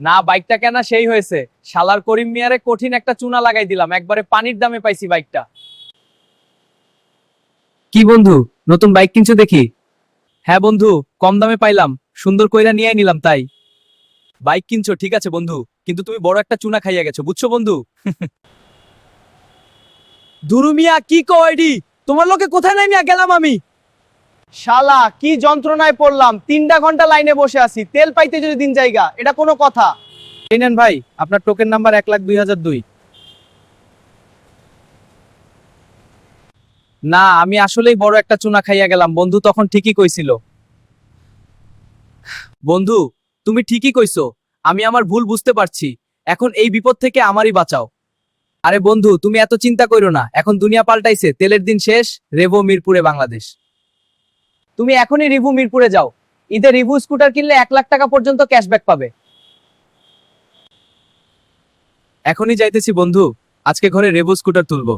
না, বাইকটা কেনা সেই হয়েছে। শালার করিম মিয়ারে কঠিন একটা চুনা লাগাই দিলাম, একবারে পানির দামে পাইছি বাইকটা। কি বন্ধু, নতুন বাইক কিনছো দেখি? হ্যাঁ বন্ধু, কম দামে পাইলাম, সুন্দর কইরা নিয়ে নিলাম তাই। বাইক কিনছো ঠিক আছে বন্ধু, কিন্তু তুমি বড় একটা চুনা খাইয়া গেছো, বুঝছো বন্ধু? দুরু মিয়া কি কয়ডি, তোমার লোকে কোথায় নামিয়া গেলাম আমি? শালা কি যন্ত্রণায় পড়লাম, 3টা ঘন্টা লাইনে বসে আছি, তেল পাইতে যদি দিন জায়গা, এটা কোনো কথা? এই নেন ভাই, আপনার টোকেন নাম্বার 1,02,002। না, আমি আসলেই বড় একটা চুনা খাইয়া গেলাম, বন্ধু তখন ঠিকই কইছিল। বন্ধু, তুমি ঠিকই কইছো, আমি আমার ভুল বুঝতে পারছি। এখন এই বিপদ থেকে আমারই বাঁচাও। আরে বন্ধু, তুমি এত চিন্তা কইরো না, এখন দুনিয়া পাল্টাইছে, তেলের দিন শেষ। রেভো মিরপুরে বাংলাদেশ। তুমি এখনই রিভু মিরপুরে যাও, ঈদে রিভু স্কুটার কিনলে 1 লাখ টাকা পর্যন্ত ক্যাশব্যাক পাবে। এখনই যাইতেছি বন্ধু, আজকে ঘরে রেভো স্কুটার তুলবো।